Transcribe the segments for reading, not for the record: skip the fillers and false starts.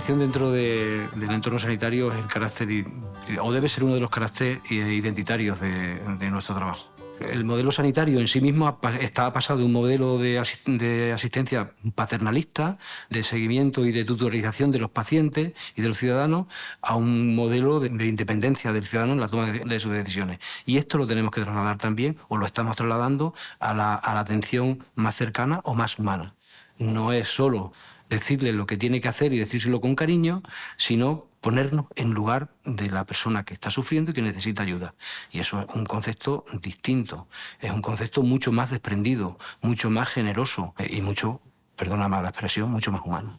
humanización dentro del entorno sanitario es el carácter, o debe ser uno de los caracteres identitarios de nuestro trabajo. El modelo sanitario en sí mismo ha pasado de un modelo de asistencia paternalista, de seguimiento y de tutorización de los pacientes y de los ciudadanos, a un modelo de independencia del ciudadano en la toma de sus decisiones. Y esto lo tenemos que trasladar también, o lo estamos trasladando, a la atención más cercana o más humana. No es solo decirle lo que tiene que hacer y decírselo con cariño, sino ponernos en lugar de la persona que está sufriendo y que necesita ayuda. Y eso es un concepto distinto, es un concepto mucho más desprendido, mucho más generoso y mucho, perdóname la expresión, mucho más humano.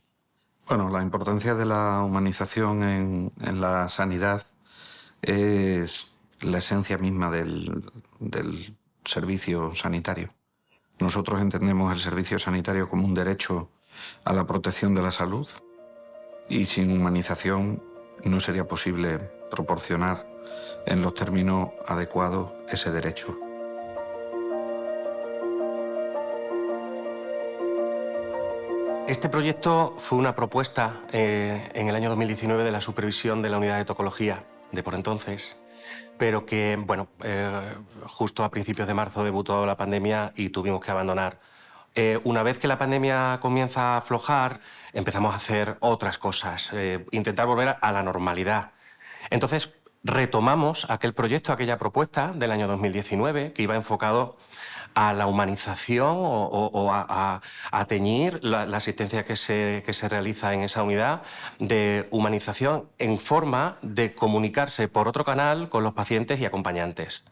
Bueno, la importancia de la humanización en la sanidad es la esencia misma del servicio sanitario. Nosotros entendemos el servicio sanitario como un derecho a la protección de la salud y sin humanización no sería posible proporcionar en los términos adecuados ese derecho. Este proyecto fue una propuesta en el año 2019 de la supervisión de la unidad de tocología de por entonces, pero que, bueno, justo a principios de marzo debutó la pandemia y tuvimos que abandonar. Una vez que la pandemia comienza a aflojar, empezamos a hacer otras cosas, intentar volver a la normalidad. Entonces, retomamos aquel proyecto, aquella propuesta del año 2019, que iba enfocado a la humanización o a teñir la asistencia que se realiza en esa unidad, de humanización en forma de comunicarse por otro canal con los pacientes y acompañantes.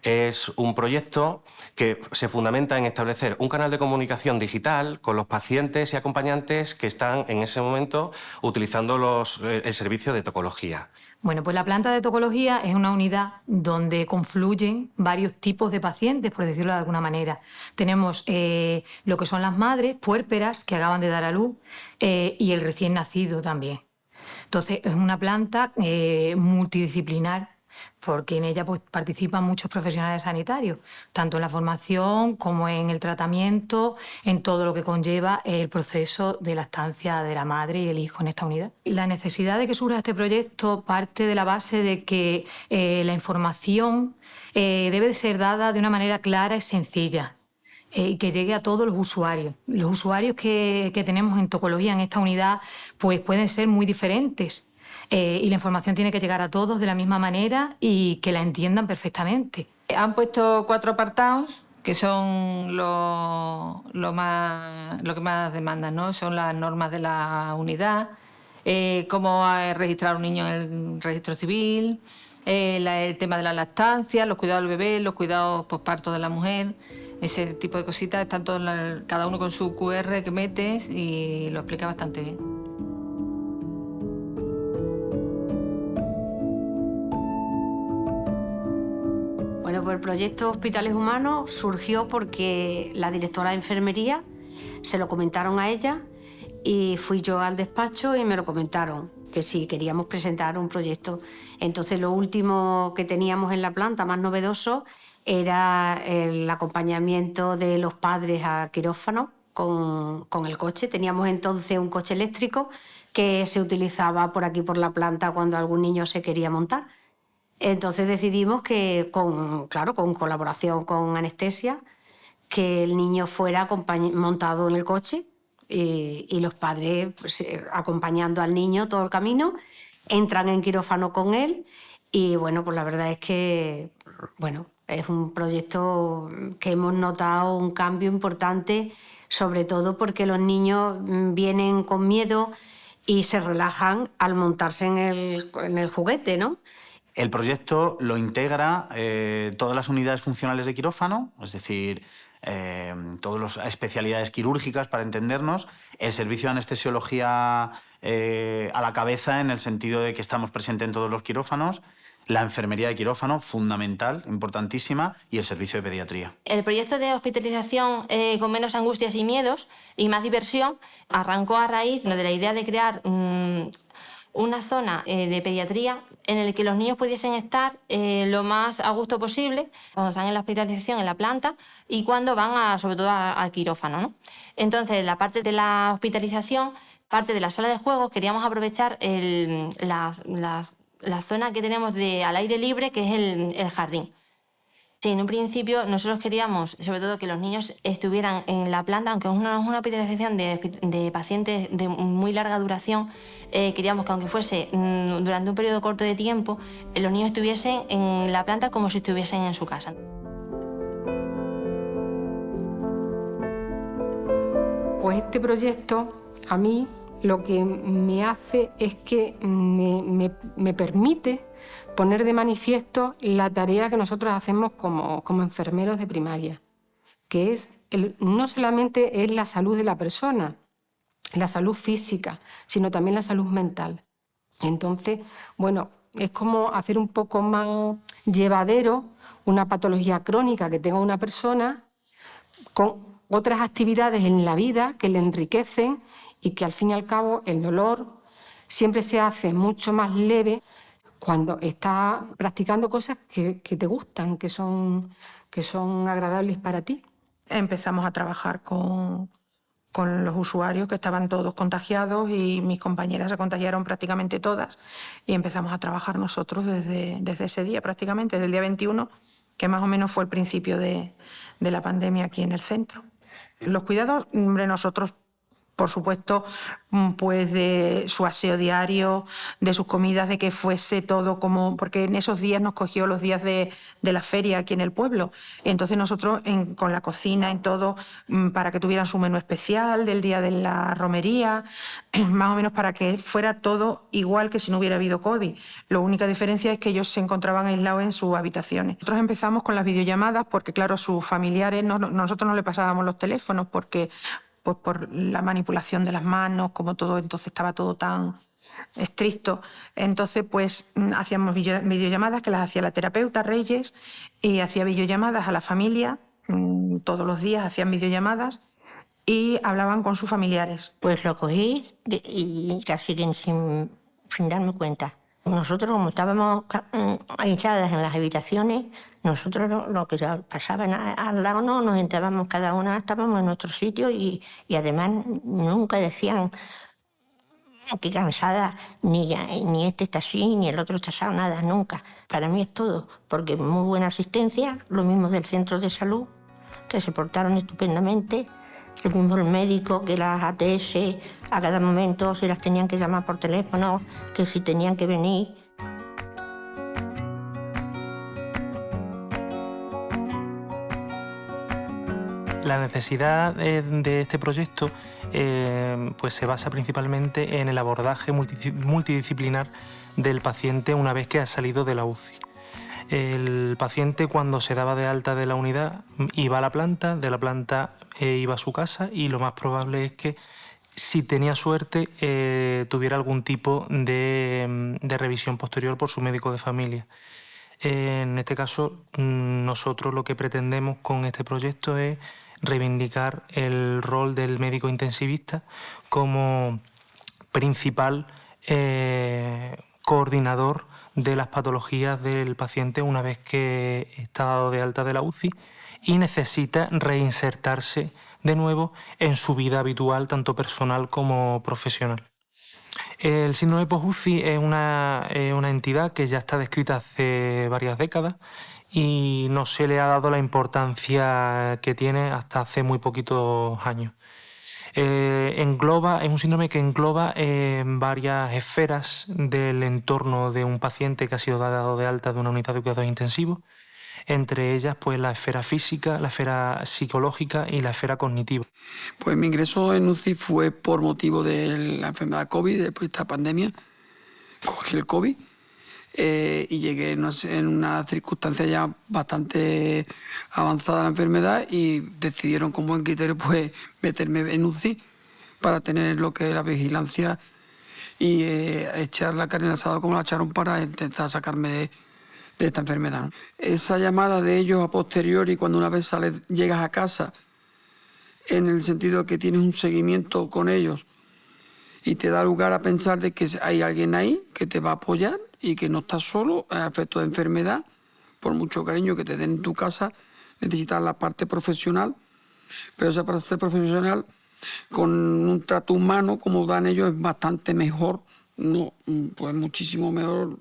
Es un proyecto que se fundamenta en establecer un canal de comunicación digital con los pacientes y acompañantes que están en ese momento utilizando el servicio de tocología. Bueno, pues la planta de tocología es una unidad donde confluyen varios tipos de pacientes, por decirlo de alguna manera. Tenemos lo que son las madres puérperas que acaban de dar a luz y el recién nacido también. Entonces, es una planta multidisciplinar, porque en ella pues, participan muchos profesionales sanitarios, tanto en la formación como en el tratamiento, en todo lo que conlleva el proceso de lactancia de la madre y el hijo en esta unidad. La necesidad de que surja este proyecto parte de la base de que la información debe de ser dada de una manera clara y sencilla, y que llegue a todos los usuarios. Los usuarios que tenemos en tocología en esta unidad pues, pueden ser muy diferentes. Y la información tiene que llegar a todos de la misma manera y que la entiendan perfectamente. Han puesto 4 apartados que son lo que más demandan, ¿no? Son las normas de la unidad, cómo registrar a un niño en el registro civil, el tema de la lactancia, los cuidados del bebé, los cuidados posparto de la mujer, ese tipo de cositas. Están todos, cada uno con su QR que metes y lo explica bastante bien. Bueno, pues el proyecto Hospitales Humanos surgió porque la directora de enfermería se lo comentaron a ella y fui yo al despacho y me lo comentaron, que si queríamos presentar un proyecto. Entonces lo último que teníamos en la planta, más novedoso, era el acompañamiento de los padres a quirófano con el coche. Teníamos entonces un coche eléctrico que se utilizaba por aquí por la planta cuando algún niño se quería montar. Entonces decidimos que, con colaboración con anestesia, que el niño fuera montado en el coche y los padres pues, acompañando al niño todo el camino, entran en quirófano con él y bueno, pues la verdad es que es un proyecto que hemos notado un cambio importante, sobre todo porque los niños vienen con miedo y se relajan al montarse en el juguete, ¿no? El proyecto lo integra todas las unidades funcionales de quirófano, es decir, todas las especialidades quirúrgicas, para entendernos, el servicio de anestesiología a la cabeza, en el sentido de que estamos presentes en todos los quirófanos, la enfermería de quirófano, fundamental, importantísima, y el servicio de pediatría. El proyecto de hospitalización con menos angustias y miedos y más diversión arrancó a raíz de la idea de crear una zona de pediatría en la que los niños pudiesen estar lo más a gusto posible cuando están en la hospitalización en la planta y cuando van sobre todo al quirófano, ¿no? Entonces, la parte de la hospitalización Parte de la sala de juegos queríamos aprovechar la zona que tenemos al aire libre, que es el jardín. Sí, en un principio nosotros queríamos, sobre todo, que los niños estuvieran en la planta, aunque es una hospitalización de pacientes de muy larga duración, queríamos que aunque fuese durante un periodo corto de tiempo, los niños estuviesen en la planta como si estuviesen en su casa. Pues este proyecto a mí lo que me hace es que me permite poner de manifiesto la tarea que nosotros hacemos como enfermeros de primaria, que es no solamente es la salud de la persona, la salud física, sino también la salud mental. Entonces, bueno, es como hacer un poco más llevadero una patología crónica que tenga una persona con otras actividades en la vida que le enriquecen y que al fin y al cabo el dolor siempre se hace mucho más leve cuando estás practicando cosas que te gustan, que son agradables para ti. Empezamos a trabajar con los usuarios que estaban todos contagiados y mis compañeras se contagiaron prácticamente todas y empezamos a trabajar nosotros desde ese día prácticamente, desde el día 21, que más o menos fue el principio de la pandemia aquí en el centro. Los cuidados, hombre, nosotros, por supuesto, pues de su aseo diario, de sus comidas, de que fuese todo como... Porque en esos días nos cogió los días de la feria aquí en el pueblo. Entonces nosotros con la cocina, en todo, para que tuvieran su menú especial del día de la romería, más o menos para que fuera todo igual que si no hubiera habido COVID. La única diferencia es que ellos se encontraban aislados en sus habitaciones. Nosotros empezamos con las videollamadas porque, claro, sus familiares, nosotros no le pasábamos los teléfonos porque... pues por la manipulación de las manos, como todo, entonces estaba todo tan estricto. Entonces, pues hacíamos videollamadas que las hacía la terapeuta Reyes y hacía videollamadas a la familia, todos los días hacían videollamadas y hablaban con sus familiares. Pues lo cogí y casi que sin darme cuenta. Nosotros, como estábamos aisladas en las habitaciones, nosotros lo que pasaba al lado no nos entrábamos, cada una estábamos en nuestro sitio y además nunca decían qué cansada, ni este está así, ni el otro está así, nada, nunca. Para mí es todo, porque muy buena asistencia, lo mismo del centro de salud, que se portaron estupendamente, lo mismo el médico, que las ATS a cada momento se las tenían que llamar por teléfono, que si tenían que venir. La necesidad de este proyecto pues se basa principalmente en el abordaje multidisciplinar del paciente una vez que ha salido de la UCI. El paciente, cuando se daba de alta de la unidad, iba a la planta, de la planta iba a su casa y lo más probable es que, si tenía suerte, tuviera algún tipo de revisión posterior por su médico de familia. En este caso, nosotros lo que pretendemos con este proyecto es reivindicar el rol del médico intensivista como principal coordinador de las patologías del paciente una vez que está dado de alta de la UCI y necesita reinsertarse de nuevo en su vida habitual, tanto personal como profesional. El síndrome post-UCI es una entidad que ya está descrita hace varias décadas y no se le ha dado la importancia que tiene hasta hace muy poquitos años. Es un síndrome que engloba varias esferas del entorno de un paciente que ha sido dado de alta de una unidad de cuidados intensivos, entre ellas pues la esfera física, la esfera psicológica y la esfera cognitiva. Pues mi ingreso en UCI fue por motivo de la enfermedad COVID, después de esta pandemia. Cogí el COVID y llegué en una circunstancia ya bastante avanzada de la enfermedad y decidieron con buen criterio pues meterme en UCI para tener lo que es la vigilancia y echar la carne al asado como la echaron para intentar sacarme de esta enfermedad, ¿no? Esa llamada de ellos a posteriori, cuando una vez llegas a casa, en el sentido que tienes un seguimiento con ellos y te da lugar a pensar de que hay alguien ahí que te va a apoyar y que no estás solo a efecto de enfermedad, por mucho cariño que te den en tu casa, necesitas la parte profesional, pero esa parte profesional con un trato humano como dan ellos es bastante mejor, no, pues muchísimo mejor.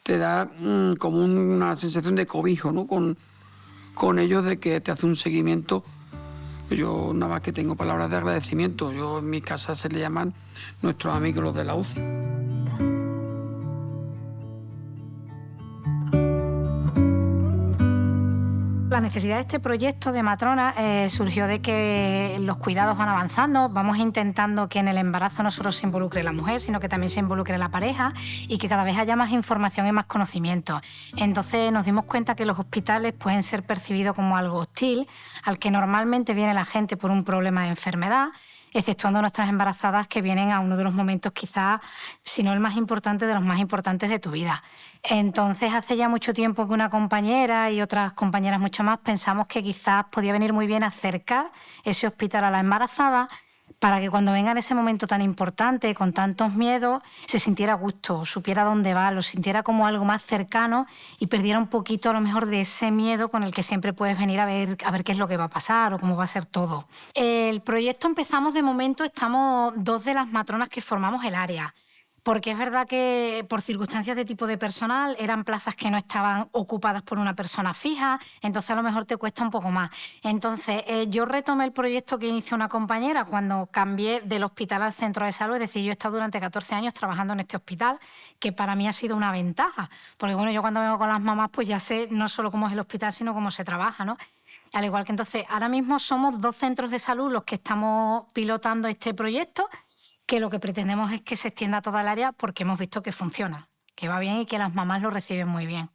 Te da como una sensación de cobijo, ¿no? Con ellos, de que te hace un seguimiento. Yo nada más que tengo palabras de agradecimiento. Yo en mi casa se le llaman nuestros amigos los de la UCI. La necesidad de este proyecto de matrona surgió de que los cuidados van avanzando, vamos intentando que en el embarazo no solo se involucre la mujer, sino que también se involucre la pareja y que cada vez haya más información y más conocimiento. Entonces nos dimos cuenta que los hospitales pueden ser percibidos como algo hostil, al que normalmente viene la gente por un problema de enfermedad, exceptuando nuestras embarazadas que vienen a uno de los momentos quizás, si no el más importante, de los más importantes de tu vida. Entonces, hace ya mucho tiempo que una compañera y otras compañeras mucho más pensamos que quizás podía venir muy bien acercar ese hospital a la embarazada para que cuando venga en ese momento tan importante, con tantos miedos, se sintiera a gusto, supiera dónde va, lo sintiera como algo más cercano y perdiera un poquito a lo mejor de ese miedo con el que siempre puedes venir a ver qué es lo que va a pasar o cómo va a ser todo. El proyecto empezamos de momento, estamos 2 de las matronas que formamos el área. Porque es verdad que por circunstancias de tipo de personal eran plazas que no estaban ocupadas por una persona fija, entonces a lo mejor te cuesta un poco más. Entonces yo retomé el proyecto que inició una compañera cuando cambié del hospital al centro de salud, es decir, yo he estado durante 14 años trabajando en este hospital, que para mí ha sido una ventaja, porque bueno, yo cuando vengo con las mamás pues ya sé no solo cómo es el hospital, sino cómo se trabaja, ¿no? Al igual que entonces ahora mismo somos 2 centros de salud los que estamos pilotando este proyecto, que lo que pretendemos es que se extienda a toda el área porque hemos visto que funciona, que va bien y que las mamás lo reciben muy bien.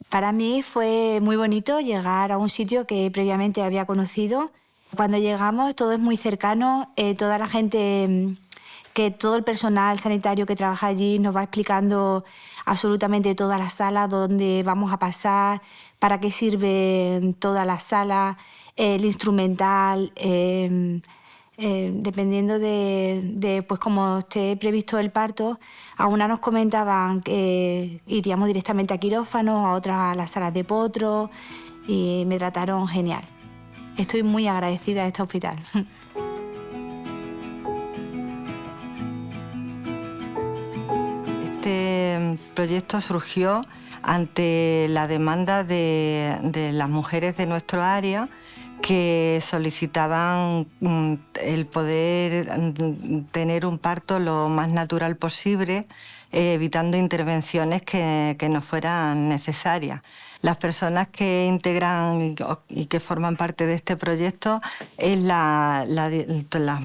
Para mí fue muy bonito llegar a un sitio que previamente había conocido. Cuando llegamos todo es muy cercano, toda la gente, que todo el personal sanitario que trabaja allí nos va explicando absolutamente todas las salas, dónde vamos a pasar, para qué sirven todas las salas, el instrumental. Dependiendo de pues cómo esté previsto el parto, a una nos comentaban que iríamos directamente a quirófanos, a otras a las salas de potro, y me trataron genial. Estoy muy agradecida a este hospital. Este proyecto surgió ante la demanda de las mujeres de nuestro área, que solicitaban el poder tener un parto lo más natural posible, evitando intervenciones que no fueran necesarias. Las personas que integran y que forman parte de este proyecto es las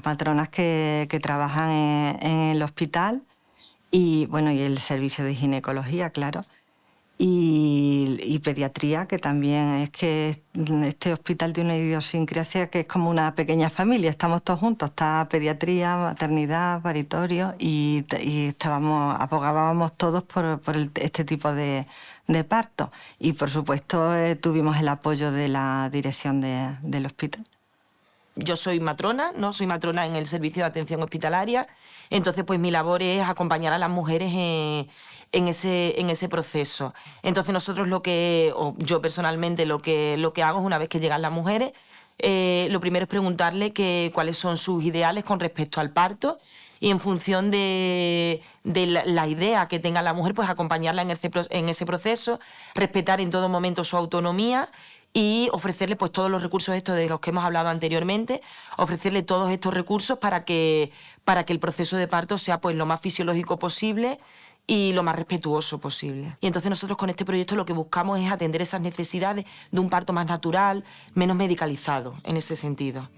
matronas que trabajan en el hospital y, bueno, y el servicio de ginecología, claro. Y pediatría, que también es que este hospital tiene una idiosincrasia que es como una pequeña familia, estamos todos juntos, está pediatría, maternidad, paritorio y abogábamos todos por este tipo de parto. Y por supuesto tuvimos el apoyo de la dirección del hospital. Yo soy matrona, ¿no? Soy matrona en el servicio de atención hospitalaria, entonces pues mi labor es acompañar a las mujeres en ese proceso. Entonces nosotros yo personalmente lo que hago es, una vez que llegan las mujeres, lo primero es preguntarle cuáles son sus ideales con respecto al parto, y en función de la idea que tenga la mujer, pues acompañarla en ese proceso, respetar en todo momento su autonomía y ofrecerle pues todos los recursos estos de los que hemos hablado anteriormente, ofrecerle todos estos recursos para que el proceso de parto sea pues lo más fisiológico posible y lo más respetuoso posible. Y entonces nosotros con este proyecto lo que buscamos es atender esas necesidades de un parto más natural, menos medicalizado en ese sentido,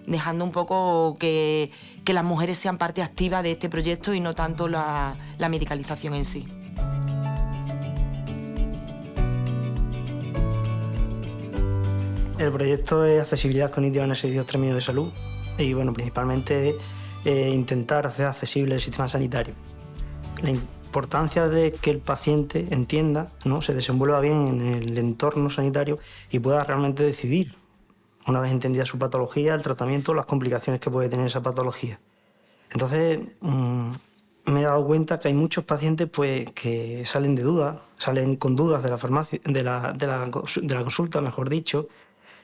dejando un poco que las mujeres sean parte activa de este proyecto y no tanto la medicalización en sí. El proyecto es accesibilidad cognitiva en el servicio extremio de salud y, bueno, principalmente intentar hacer accesible el sistema sanitario. La importancia de que el paciente entienda, ¿no?, se desenvuelva bien en el entorno sanitario y pueda realmente decidir, una vez entendida su patología, el tratamiento, las complicaciones que puede tener esa patología. Entonces, me he dado cuenta que hay muchos pacientes pues, que salen de dudas, salen con dudas de la farmacia, de la consulta, mejor dicho.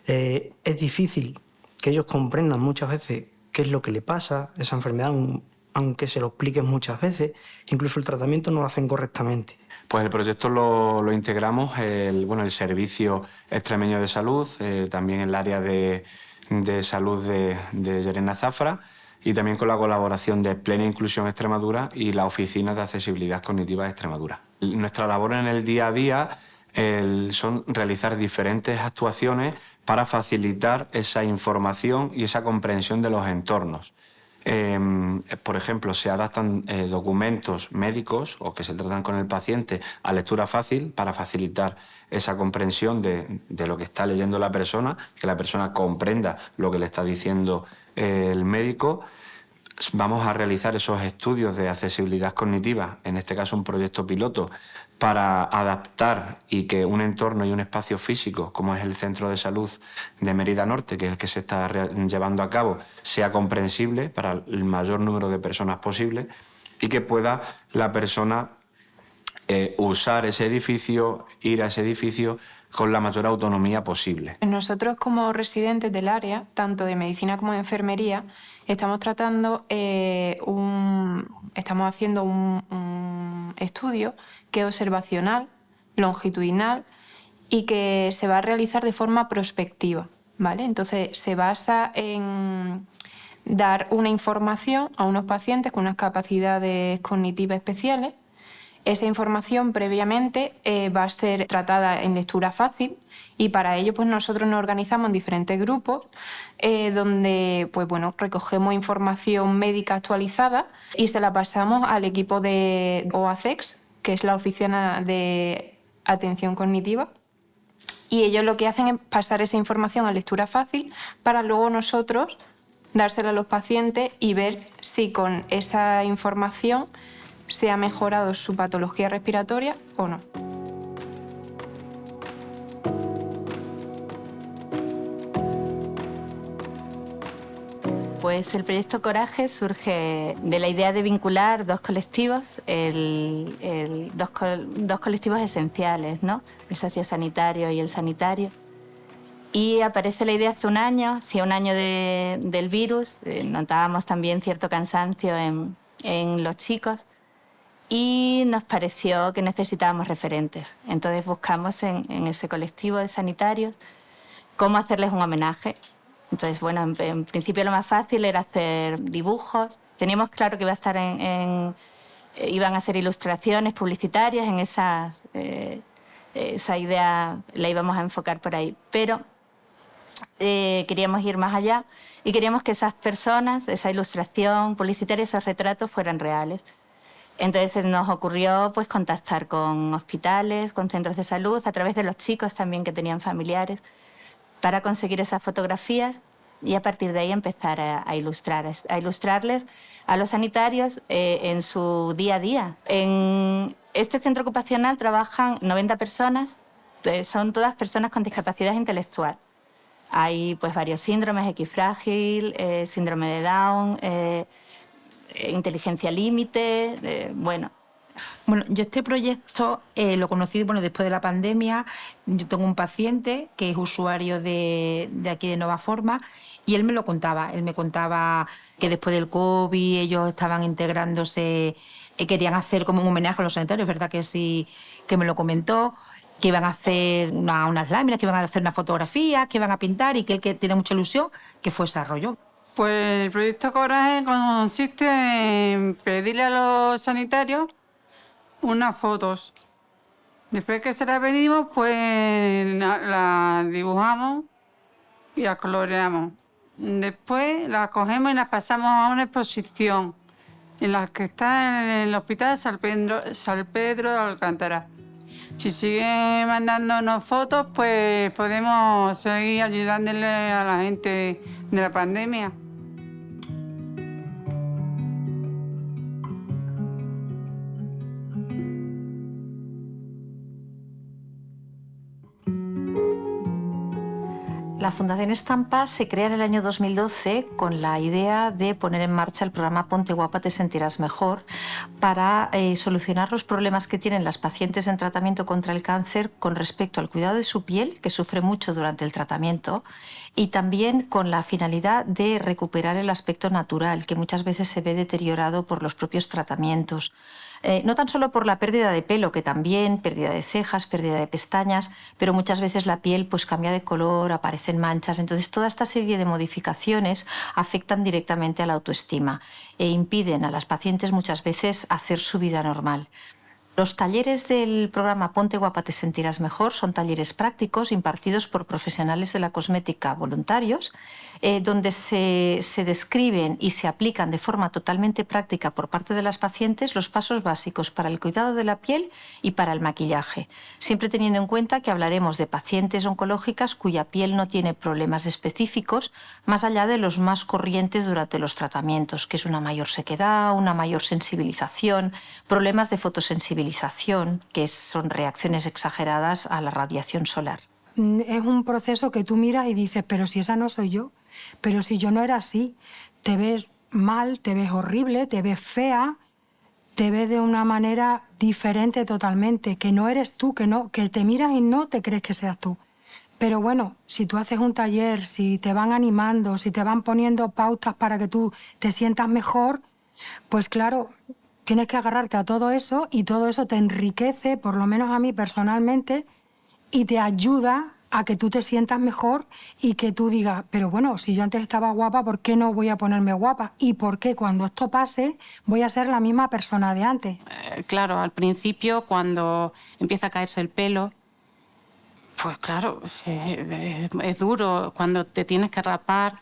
Es difícil que ellos comprendan muchas veces qué es lo que le pasa, esa enfermedad, aunque se lo expliquen muchas veces, incluso el tratamiento no lo hacen correctamente. Pues el proyecto lo integramos el Servicio Extremeño de Salud, también el área de salud de Llerena Zafra, y también con la colaboración de Plena Inclusión Extremadura y la Oficina de Accesibilidad Cognitiva de Extremadura. Nuestra labor en el día a día son realizar diferentes actuaciones para facilitar esa información y esa comprensión de los entornos. Por ejemplo, se adaptan documentos médicos o que se tratan con el paciente a lectura fácil para facilitar esa comprensión de lo que está leyendo la persona, que la persona comprenda lo que le está diciendo el médico. Vamos a realizar esos estudios de accesibilidad cognitiva, en este caso un proyecto piloto, para adaptar y que un entorno y un espacio físico, como es el Centro de Salud de Mérida Norte, que es el que se está llevando a cabo, sea comprensible para el mayor número de personas posible y que pueda la persona usar ese edificio, ir a ese edificio con la mayor autonomía posible. Nosotros como residentes del área, tanto de medicina como de enfermería, estamos haciendo un estudio que es observacional, longitudinal y que se va a realizar de forma prospectiva, ¿vale? Entonces se basa en dar una información a unos pacientes con unas capacidades cognitivas especiales. Esa información previamente va a ser tratada en lectura fácil y para ello pues nosotros nos organizamos en diferentes grupos donde pues, bueno, recogemos información médica actualizada y se la pasamos al equipo de OACEX, que es la Oficina de Atención Cognitiva, y ellos lo que hacen es pasar esa información a lectura fácil para luego nosotros dársela a los pacientes y ver si con esa información se ha mejorado su patología respiratoria o no. Pues el proyecto Coraje surge de la idea de vincular dos colectivos, dos colectivos esenciales, ¿no? El sociosanitario y el sanitario. Y aparece la idea hace un año, hacía un año del virus, notábamos también cierto cansancio en los chicos y nos pareció que necesitábamos referentes. Entonces buscamos en ese colectivo de sanitarios cómo hacerles un homenaje. Entonces, bueno, en principio lo más fácil era hacer dibujos. Teníamos claro que iban a ser ilustraciones publicitarias, en esa idea la íbamos a enfocar por ahí. Pero queríamos ir más allá y queríamos que esas personas, esa ilustración publicitaria, esos retratos fueran reales. Entonces nos ocurrió pues, contactar con hospitales, con centros de salud, a través de los chicos también que tenían familiares, para conseguir esas fotografías y a partir de ahí empezar a ilustrarles a los sanitarios en su día a día. En este centro ocupacional trabajan 90 personas, son todas personas con discapacidad intelectual. Hay pues, varios síndromes, equifrágil, síndrome de Down, inteligencia límite, bueno. Bueno, yo este proyecto lo conocí después de la pandemia. Yo tengo un paciente que es usuario de aquí de Nova Forma y él me lo contaba. Él me contaba que después del COVID ellos estaban integrándose, querían hacer como un homenaje a los sanitarios, ¿verdad? Que sí, que me lo comentó, que iban a hacer unas láminas, que iban a hacer unas fotografías, que iban a pintar y que él que tiene mucha ilusión, que fue desarrollo. Pues el proyecto Coraje consiste en pedirle a los sanitarios unas fotos. Después que se las pedimos, pues las dibujamos y las coloreamos. Después las cogemos y las pasamos a una exposición en la que está en el Hospital San Pedro de Alcántara. Si siguen mandándonos fotos, pues podemos seguir ayudándole a la gente de la pandemia. La Fundación Estampa se crea en el año 2012 con la idea de poner en marcha el programa Ponte Guapa, te sentirás mejor, para solucionar los problemas que tienen las pacientes en tratamiento contra el cáncer con respecto al cuidado de su piel, que sufre mucho durante el tratamiento, y también con la finalidad de recuperar el aspecto natural, que muchas veces se ve deteriorado por los propios tratamientos. No tan solo por la pérdida de pelo, que también, pérdida de cejas, pérdida de pestañas, pero muchas veces la piel pues cambia de color, aparecen manchas. Entonces, toda esta serie de modificaciones afectan directamente a la autoestima e impiden a las pacientes muchas veces hacer su vida normal. Los talleres del programa Ponte Guapa, te sentirás mejor son talleres prácticos impartidos por profesionales de la cosmética voluntarios, donde se describen y se aplican de forma totalmente práctica por parte de las pacientes los pasos básicos para el cuidado de la piel y para el maquillaje, siempre teniendo en cuenta que hablaremos de pacientes oncológicas cuya piel no tiene problemas específicos, más allá de los más corrientes durante los tratamientos, que es una mayor sequedad, una mayor sensibilización, problemas de fotosensibilización, que son reacciones exageradas a la radiación solar. Es un proceso que tú miras y dices, pero si esa no soy yo, pero si yo no era así, te ves mal, te ves horrible, te ves fea, te ves de una manera diferente totalmente, que no eres tú, que te miras y no te crees que seas tú. Pero bueno, si tú haces un taller, si te van animando, si te van poniendo pautas para que tú te sientas mejor, pues claro, tienes que agarrarte a todo eso y todo eso te enriquece, por lo menos a mí personalmente, y te ayuda a que tú te sientas mejor y que tú digas, pero bueno, si yo antes estaba guapa, ¿por qué no voy a ponerme guapa? ¿Y por qué cuando esto pase voy a ser la misma persona de antes? Claro, al principio cuando empieza a caerse el pelo, pues claro, es duro. Cuando te tienes que rapar,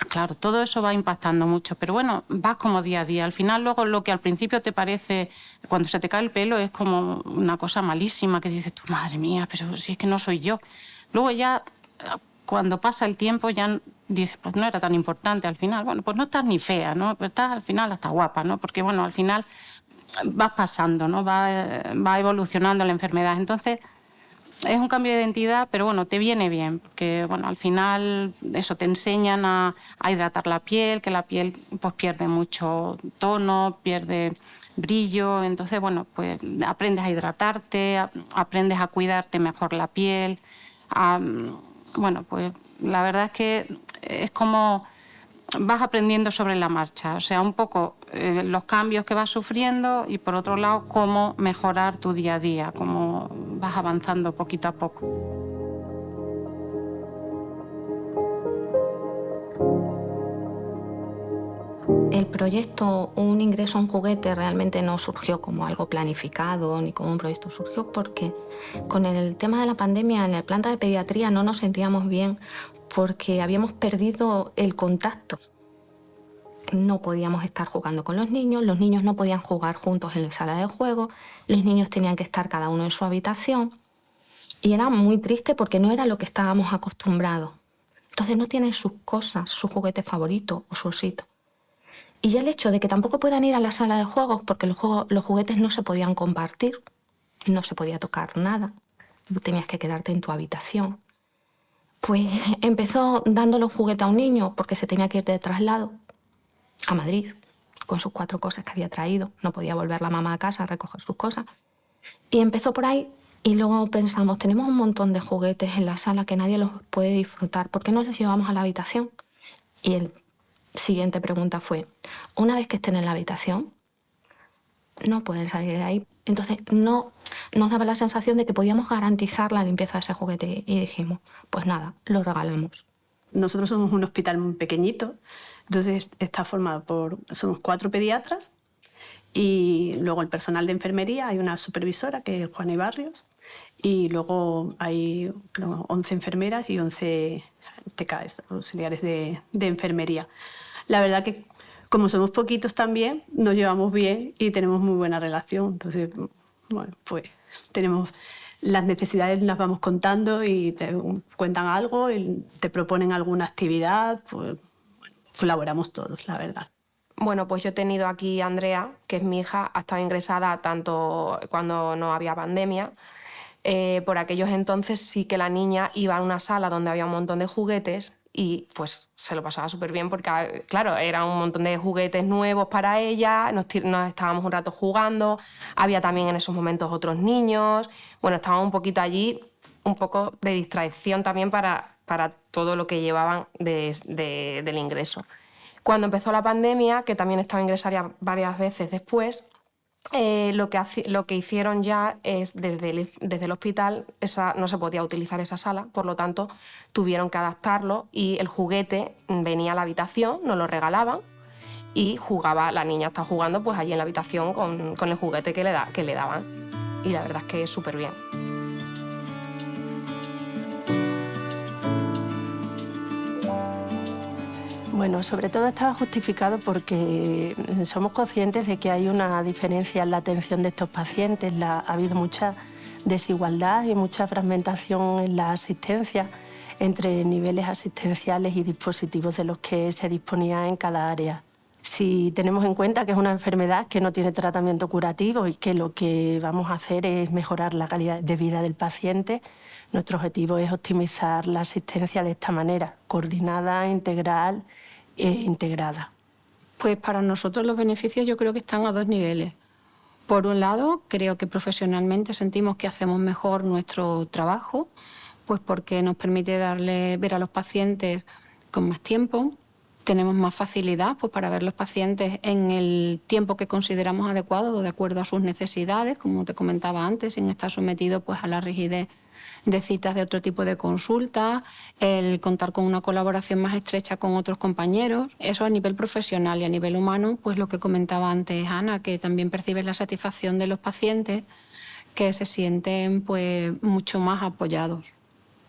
claro, todo eso va impactando mucho, pero bueno, vas como día a día. Al final luego lo que al principio te parece, cuando se te cae el pelo, es como una cosa malísima, que dices tú, madre mía, pero si es que no soy yo. Luego ya, cuando pasa el tiempo, ya dices, pues no era tan importante al final. Bueno, pues no estás ni fea, ¿no? Pero estás al final hasta guapa, ¿no? Porque bueno, al final vas pasando, ¿no? Va evolucionando la enfermedad. Entonces, es un cambio de identidad, pero bueno, te viene bien, porque bueno, al final eso te enseñan a hidratar la piel, que la piel pues pierde mucho tono, pierde brillo, entonces bueno, pues aprendes a hidratarte, aprendes a cuidarte mejor la piel. Bueno, pues la verdad es que es como vas aprendiendo sobre la marcha, o sea, un poco los cambios que vas sufriendo y por otro lado cómo mejorar tu día a día, cómo vas avanzando poquito a poco. El proyecto Un ingreso a un juguete realmente no surgió como algo planificado ni como un proyecto, surgió porque con el tema de la pandemia en el planta de pediatría no nos sentíamos bien porque habíamos perdido el contacto. No podíamos estar jugando con los niños no podían jugar juntos en la sala de juego, los niños tenían que estar cada uno en su habitación y era muy triste porque no era lo que estábamos acostumbrados. Entonces no tienen sus cosas, su juguete favorito o su osito. Y ya el hecho de que tampoco puedan ir a la sala de juegos porque los juguetes no se podían compartir, no se podía tocar nada, tú tenías que quedarte en tu habitación. Pues empezó dándole un juguete a un niño porque se tenía que ir de traslado a Madrid con sus 4 cosas que había traído. No podía volver la mamá a casa a recoger sus cosas. Y empezó por ahí y luego pensamos, tenemos un montón de juguetes en la sala que nadie los puede disfrutar. ¿Por qué no los llevamos a la habitación? Y la siguiente pregunta fue, una vez que estén en la habitación, no pueden salir de ahí. Entonces no nos daba la sensación de que podíamos garantizar la limpieza de ese juguete y dijimos, pues nada, lo regalamos. Nosotros somos un hospital muy pequeñito, entonces está formado somos 4 pediatras y luego el personal de enfermería, hay una supervisora que es Juana Ibarrios y luego hay 11 enfermeras y 11 TKs, auxiliares de enfermería. La verdad que como somos poquitos también, nos llevamos bien y tenemos muy buena relación. Entonces, bueno, pues tenemos las necesidades, las vamos contando y te cuentan algo y te proponen alguna actividad, pues bueno, colaboramos todos, la verdad. Bueno, pues yo he tenido aquí a Andrea, que es mi hija, ha estado ingresada tanto cuando no había pandemia. Por aquellos entonces sí que la niña iba a una sala donde había un montón de juguetes y pues se lo pasaba súper bien porque, claro, eran un montón de juguetes nuevos para ella, nos estábamos un rato jugando, había también en esos momentos otros niños, bueno, estábamos un poquito allí, un poco de distracción también para todo lo que llevaban del ingreso. Cuando empezó la pandemia, que también estaba ingresada varias veces después, lo que hicieron ya es, desde el hospital, no se podía utilizar esa sala, por lo tanto tuvieron que adaptarlo y el juguete venía a la habitación, nos lo regalaban y la niña estaba jugando pues allí en la habitación con el juguete que le daban. Y la verdad es que es súper bien. Bueno, sobre todo estaba justificado porque somos conscientes de que hay una diferencia en la atención de estos pacientes. Ha habido mucha desigualdad y mucha fragmentación en la asistencia entre niveles asistenciales y dispositivos de los que se disponía en cada área. Si tenemos en cuenta que es una enfermedad que no tiene tratamiento curativo y que lo que vamos a hacer es mejorar la calidad de vida del paciente, nuestro objetivo es optimizar la asistencia de esta manera, coordinada, integral e integrada. Pues para nosotros los beneficios yo creo que están a dos niveles. Por un lado, creo que profesionalmente sentimos que hacemos mejor nuestro trabajo, pues porque nos permite ver a los pacientes con más tiempo. Tenemos más facilidad pues, para ver los pacientes en el tiempo que consideramos adecuado o de acuerdo a sus necesidades, como te comentaba antes, sin estar sometido pues, a la rigidez de citas de otro tipo de consultas, el contar con una colaboración más estrecha con otros compañeros. Eso a nivel profesional y a nivel humano, pues lo que comentaba antes Ana, que también percibes la satisfacción de los pacientes que se sienten pues, mucho más apoyados.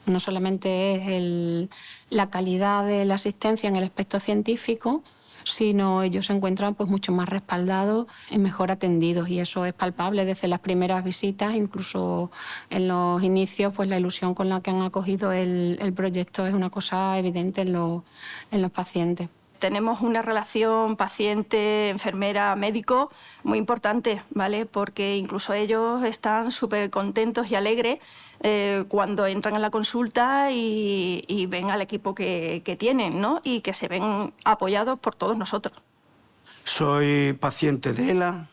No solamente es la calidad de la asistencia en el aspecto científico, sino ellos se encuentran pues, mucho más respaldados y mejor atendidos. Y eso es palpable desde las primeras visitas, incluso en los inicios, pues la ilusión con la que han acogido el proyecto es una cosa evidente en los pacientes. Tenemos una relación paciente-enfermera-médico muy importante, ¿vale? Porque incluso ellos están súper contentos y alegres cuando entran en la consulta y ven al equipo que tienen, ¿no? Y que se ven apoyados por todos nosotros. Soy paciente de ELA,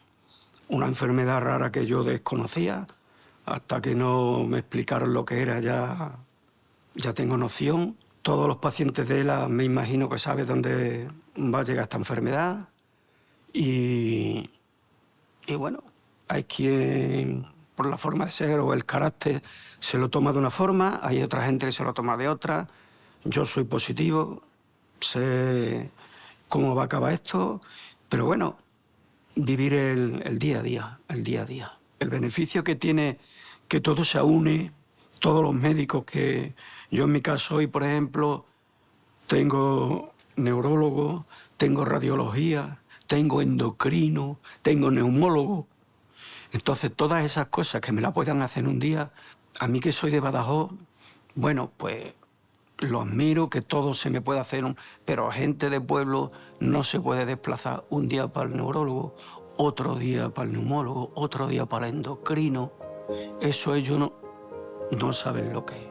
una enfermedad rara que yo desconocía. Hasta que no me explicaron lo que era, ya tengo noción. Todos los pacientes de ELA me imagino que saben dónde va a llegar esta enfermedad. Y bueno, hay quien, por la forma de ser o el carácter, se lo toma de una forma, hay otra gente que se lo toma de otra. Yo soy positivo, sé cómo va a acabar esto, pero bueno, vivir el día a día, el día a día. El beneficio que tiene que todo se une, todos los médicos que... Yo en mi caso hoy, por ejemplo, tengo neurólogo, tengo radiología, tengo endocrino, tengo neumólogo. Entonces, todas esas cosas que me las puedan hacer en un día, a mí que soy de Badajoz, bueno, pues lo admiro, que todo se me puede hacer, pero gente de pueblo no se puede desplazar un día para el neurólogo, otro día para el neumólogo, otro día para el endocrino. Eso ellos no saben lo que es.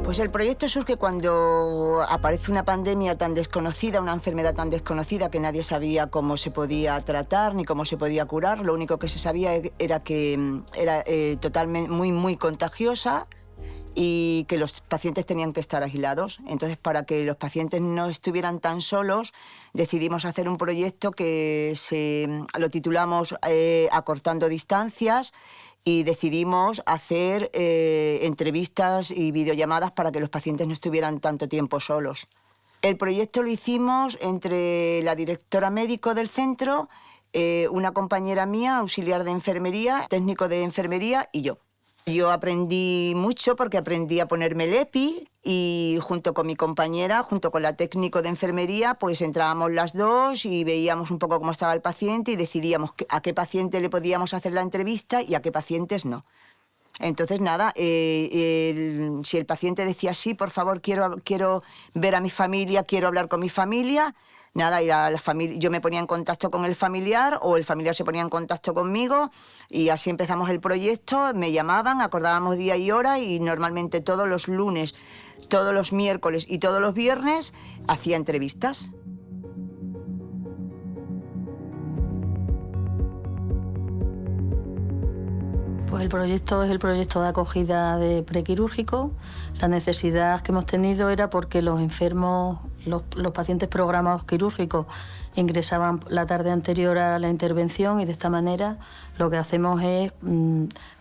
Pues el proyecto surge cuando aparece una pandemia tan desconocida, una enfermedad tan desconocida que nadie sabía cómo se podía tratar ni cómo se podía curar. Lo único que se sabía era que era totalmente muy contagiosa y que los pacientes tenían que estar aislados. Entonces, para que los pacientes no estuvieran tan solos, decidimos hacer un proyecto que lo titulamos Acortando Distancias, y decidimos hacer entrevistas y videollamadas para que los pacientes no estuvieran tanto tiempo solos. El proyecto lo hicimos entre la directora médico del centro, una compañera mía, auxiliar de enfermería, técnico de enfermería y yo. Yo aprendí mucho porque aprendí a ponerme el EPI y junto con mi compañera, junto con la técnico de enfermería, pues entrábamos las dos y veíamos un poco cómo estaba el paciente y decidíamos a qué paciente le podíamos hacer la entrevista y a qué pacientes no. Entonces, nada, si el paciente decía sí, por favor, quiero ver a mi familia, quiero hablar con mi familia, nada, ir a la familia. Yo me ponía en contacto con el familiar o el familiar se ponía en contacto conmigo y así empezamos el proyecto. Me llamaban, acordábamos día y hora y normalmente todos los lunes, todos los miércoles y todos los viernes hacía entrevistas. Pues el proyecto es el proyecto de acogida de prequirúrgico. La necesidad que hemos tenido era porque los enfermos, los pacientes programados quirúrgicos ingresaban la tarde anterior a la intervención y de esta manera lo que hacemos es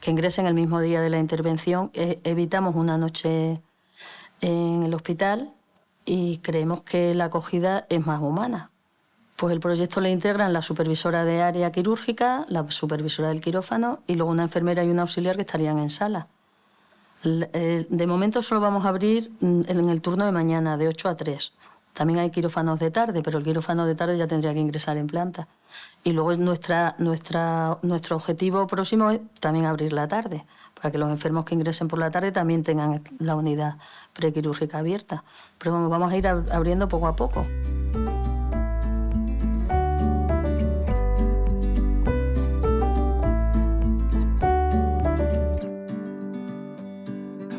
que ingresen el mismo día de la intervención. Evitamos una noche en el hospital y creemos que la acogida es más humana. Pues el proyecto le integran la supervisora de área quirúrgica, la supervisora del quirófano y luego una enfermera y un auxiliar que estarían en sala. De momento solo vamos a abrir en el turno de mañana, de 8 a 3. También hay quirófanos de tarde, pero el quirófano de tarde ya tendría que ingresar en planta. Y luego nuestro objetivo próximo es también abrir la tarde, para que los enfermos que ingresen por la tarde también tengan la unidad prequirúrgica abierta. Pero vamos a ir abriendo poco a poco.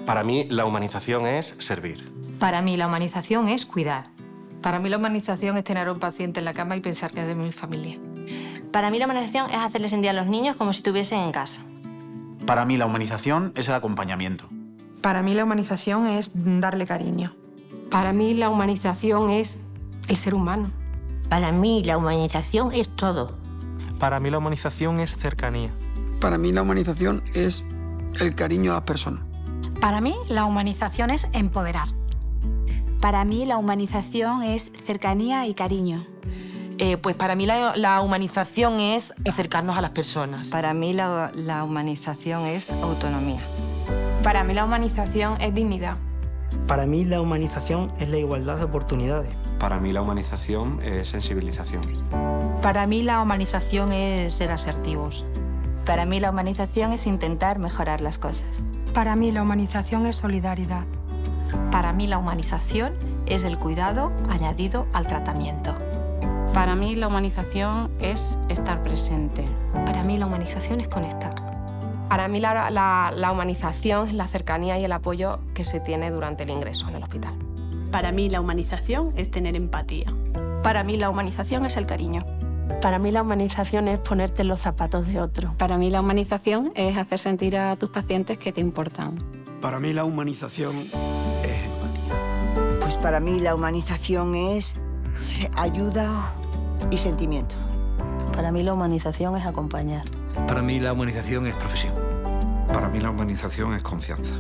Para mí, la humanización es servir. Para mí, la humanización es cuidar. Para mí, la humanización es tener a un paciente en la cama y pensar que es de mi familia. Para mí, la humanización es hacerles sentir a los niños como si estuviesen en casa. Para mí, la humanización es el acompañamiento. Para mí, la humanización es darle cariño. Para mí, la humanización es el ser humano. Para mí, la humanización es todo. Para mí, la humanización es cercanía. Para mí, la humanización es el cariño a las personas. Para mí, la humanización es empoderar. Para mí, la humanización es cercanía y cariño. Pues para mí la humanización es acercarnos a las personas. Para mí la humanización es autonomía. Para mí la humanización es dignidad. Para mí la humanización es la igualdad de oportunidades. Para mí la humanización es sensibilización. Para mí la humanización es ser asertivos. Para mí la humanización es intentar mejorar las cosas. Para mí la humanización es solidaridad. Para mí la humanización es el cuidado añadido al tratamiento. Para mí la humanización es estar presente. Para mí la humanización es conectar. Para mí la humanización es la cercanía y el apoyo que se tiene durante el ingreso en el hospital. Para mí la humanización es tener empatía. Para mí la humanización es el cariño. Para mí la humanización es ponerte en los zapatos de otro. Para mí la humanización es hacer sentir a tus pacientes que te importan. Para mí la humanización es empatía. Pues para mí la humanización es ayuda y sentimiento. Para mí la humanización es acompañar. Para mí la humanización es profesión. Para mí la humanización es confianza.